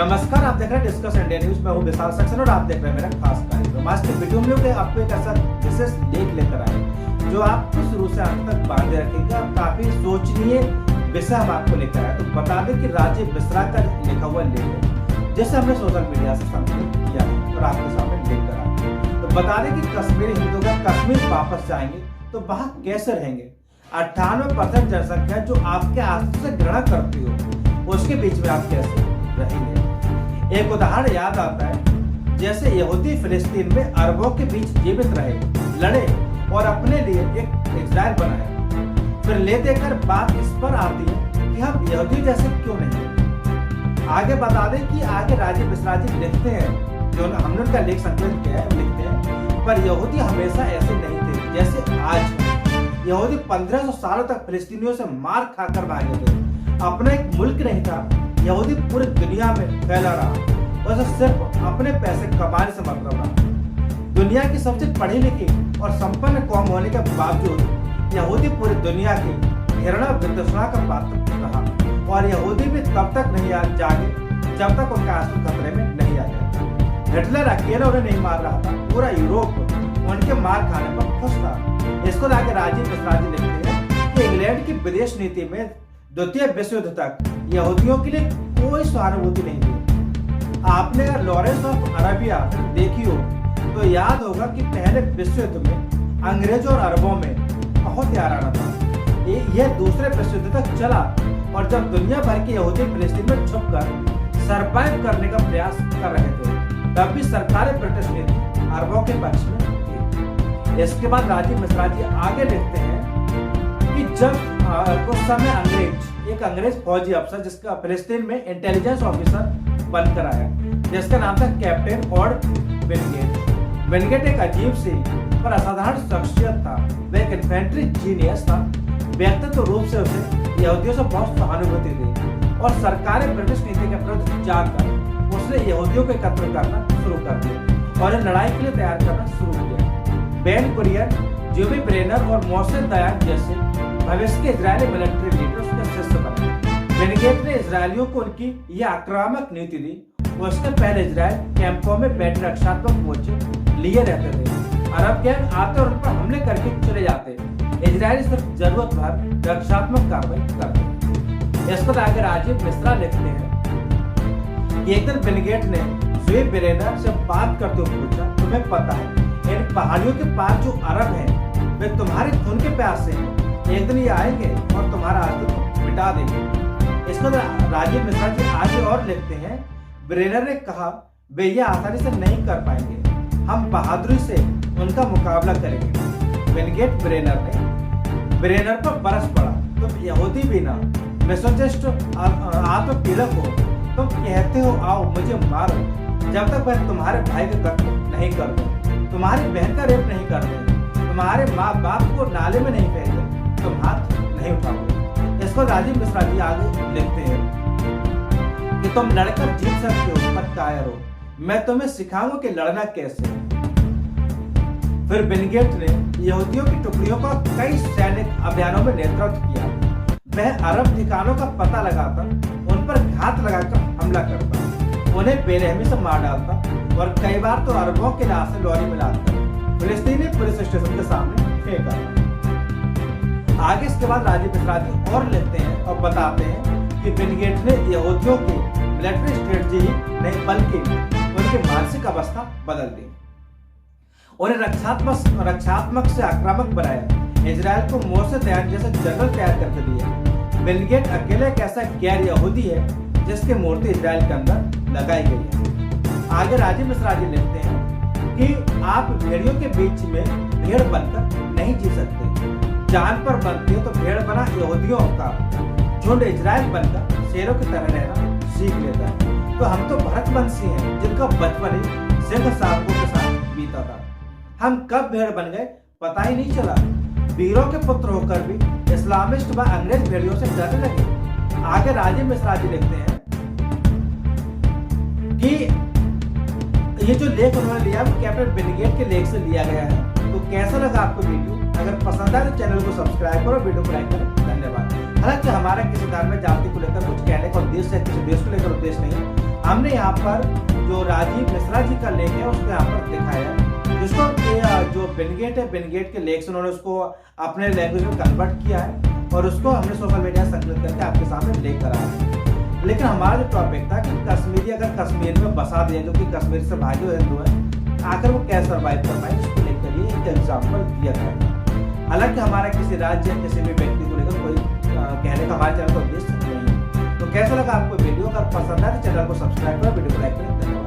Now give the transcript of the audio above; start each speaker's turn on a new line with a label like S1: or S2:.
S1: नमस्कार, आप देख रहे हैं डिस्कस इंडिया न्यूज। मैं हूं विशाल सक्सेना और आप देख रहे हैं मेरा खास कार्यक्रम। आज के वीडियो में आपको एक ऐसा विशेष लेख लेकर आए जो आपको शुरू से अंत तक बांधे रखेगा। काफी सोचनीय विषय हम आपको लेकर आए। तो बता दें कि राजीव मिश्रा का लिखा हुआ लेख है, जैसे हमने सोशल मीडिया से संकलित किया और आपके सामने लेकर आए। तो बता दें कि कश्मीरी हिंदू का कश्मीर वापस जाएंगे तो वहां कैसे रहेंगे। 98% जनसंख्या जो आपके आंसू से घृणा करती हो, उसके बीच में आप कैसे रहेंगे। एक उदाहरण याद आता है, जैसे यहूदी फिलिस्तीन में अरबों के बीच जीवित रहे, लड़े और अपने लिए एक इजराइल बनाया। फिर ले देकर बात इस पर आती है कि हम यहूदी जैसे क्यों नहीं। आगे बता दें कि आगे राजीव मिश्रा जी लिखते हैं, जो हमने उनका लेख संकलित किया है, लिखते हैं पर यहूदी हमेशा ऐसे नहीं थे जैसे आज। यहूदी 1500 सालों तक फिलिस्तीनियों से मार खाकर भागे थे। अपना एक मुल्क नहीं था। यहूदी पूरी दुनिया में फैला रहा और सिर्फ अपने पैसे कमाने से मतलब रहा। दुनिया की सबसे पढ़ी लिखी और संपन्न कौम होने के बावजूद यहूदी पूरी दुनिया की घृणा विद्वेषणा का पात्र रहा। और यहूदी भी तब तक नहीं जागे जब तक उनका आंसू खतरे में नहीं आ गया। हिटलर अकेला उन्हें नहीं मार रहा था, पूरा यूरोप उनके मार खाने पर खुश था। इसको आगे राजीव मिश्रा जी लिखते हैं कि इंग्लैंड की विदेश नीति में द्वितीय विश्व युद्ध तक यहूदियों के लिए कोई सहानुभूति नहीं थी। आपने अगर लॉरेंस ऑफ अरेबिया देखी हो तो याद होगा कि पहले विश्व युद्ध में अंग्रेजों और अरबों में बहुत याराना था। यह दूसरे विश्व युद्ध तक चला और जब दुनिया भर के यहूदी फिलिस्तीन में छुपकर सरवाइव करने का प्रयास कर रहे थे, तब भी सरकारी ब्रिटिश नीति अरबों के पक्ष में थी। इसके बाद राजीव मिश्रा जी आगे लिखते हैं कि जब उस समय एक अंग्रेज फौजी अफसर जिसका फिलिस्तीन में इंटेलिजेंस ऑफिसर बनकर आया, जिसका नाम था कैप्टन ऑड विनगेट। विनगेट एक अजीब सी पर असाधारण शख्सियत था। वह एक इन्फेंट्री जीनियस था। व्यक्तित्व रूप से उसे यहूदियों से बहुत सहानुभूति थी और सरकारी ब्रिटिश नीति के विरुद्ध जाकर उसने यहूदियों को एकत्र करना शुरू कर दिया और लड़ाई के लिए तैयार करना शुरू किया। बेन कुरियन, जोबी ब्रेनर और मोसे दयान जैसे भविष्य के इजरायली मिलिट्री लीडर उसके शिष्य बने। विनगेट ने इजरायलियों को उनकी यह आक्रामक नीति दी। उसके पहले इजरायल कैंपों में बैठे रक्षात्मक मोर्चे लिए रहते थे। अरब गैंग आते और उन पर हमले करके चले जाते। इजरायली सिर्फ जरूरत भर रक्षात्मक कार्रवाई करते। इसको आगे राजीव मिश्रा लिखते हैं कि एक दिन विनगेट ने जोबी ब्रेनर से बात करते हुए पूछा, तुम्हें पता है इन पहाड़ियों के पास जो अरब हैं वे तुम्हारे खून के प्यासे हैं। एक दिन ये आएंगे और तुम्हारा अस्तित्व मिटा देंगे। इसको राजीव मिश्रा जी आगे और लिखते हैं, ब्रेनर ने कहा वे ये आसानी से नहीं कर पाएंगे, हम बहादुरी से उनका मुकाबला करेंगे। विनगेट ब्रेनर पर बरस पड़ा, तुम यहूदी भी ना मिसोजिस्ट आत्मपीड़क हो। तुम कहते हो आओ मुझे मारो, जब तक मैं तुम्हारे भाई का कत्ल नहीं कर दूं, तुम्हारी बहन का रेप नहीं कर दूं, तुम्हारे माँ बाप को नाले में नहीं फेंक दूं, तुम हाथ नहीं उठाओगे। इसको राजीव मिश्रा जी आगे लिखते हैं कि तुम लड़कर जीत सकते हो पर कायर हो। मैं तुम्हें सिखाऊंगा कि लड़ना कैसे। फिर विनगेट ने यहूदियों की टुकड़ियों का कई सैनिक अभियानों में नेतृत्व किया। वह अरब ठिकानों का पता लगाकर उन पर घात लगाकर हमला करता, उन्हें बेरहमी से मार डालता और कई बार तो अरबों के लाशें लॉरी में लाकर फिलिस्तीनी पुलिस स्टेशन के सामने फेंका। आगे इसके बाद राजीव मिश्रा जी और लिखते हैं और बताते हैं कि विनगेट ने यहूदियों की मिलिट्री स्ट्रेटजी नहीं बल्कि उनकी मानसिक अवस्था बदल दी। उन्हें रक्षात्मक से आक्रामक बनाया। इजराइल को मोसे दयान जैसे जनरल तैयार करके दिए। विनगेट अकेले एक ऐसा गैर यहूदी है जिसकी मूर्ति इजराइल के अंदर लगाई गई है। आगे राजीव मिश्रा जी लिखते हैं कि आप भेड़ियों के बीच में भेड़ बनकर नहीं जी सकते। जान पर बनती है तो भेड़ बना यहूदियों का झुंड इजराइल बनकर शेरों की तरह रहना सीख लेता है। तो हम तो भरतवंशी हैं जिनका बचपन ही सिंह शावकों के साथ बीता था। हम कब भेड़ बन गए पता ही नहीं चला। वीरों के पुत्र होकर भी इस्लामिस्ट व अंग्रेज भेड़ियों से डरने लगे। आगे राजीव मिश्रा जी लिखते हैं कि ये जो लेख उन्होंने लिया वो कैप्टन विनगेट के लेख से लिया गया है। तो कैसा लगा आपको वीडियो? अगर पसंद आए तो चैनल को सब्सक्राइब करो, वीडियो को लाइक करो। धन्यवाद। हालांकि हमारा किसी धार्मिक जाति को लेकर कुछ कहने का उद्देश्य है, किसी देश को लेकर उद्देश्य नहीं। हमने यहाँ पर जो राजीव मिश्रा जी का लेख है उसको यहाँ पर दिखाया है, जिसको जो बिनगेट है, बिनगेट के लेख से उन्होंने उसको अपने लैंग्वेज में कन्वर्ट किया है और उसको हमने सोशल मीडिया संकलित करके आपके सामने लेकर आया है। लेकिन हमारा जो टॉपिक था कि कश्मीरी अगर कश्मीर में बसा दिए, जो कि कश्मीर से भागे हुए हिंदू है, आकर वो कैसे सर्वाइव कर पाए, इसको लेकर ये एक एग्जाम्पल दिया गया। हालांकि हमारा किसी राज्य या किसी भी व्यक्ति को लेकर कोई कहने का हमारे चैनल का उद्देश्य नहीं है। तो कैसा लगा आपको वीडियो? अगर पसंद आए तो चैनल को सब्सक्राइब करें, वीडियो को लाइक करें।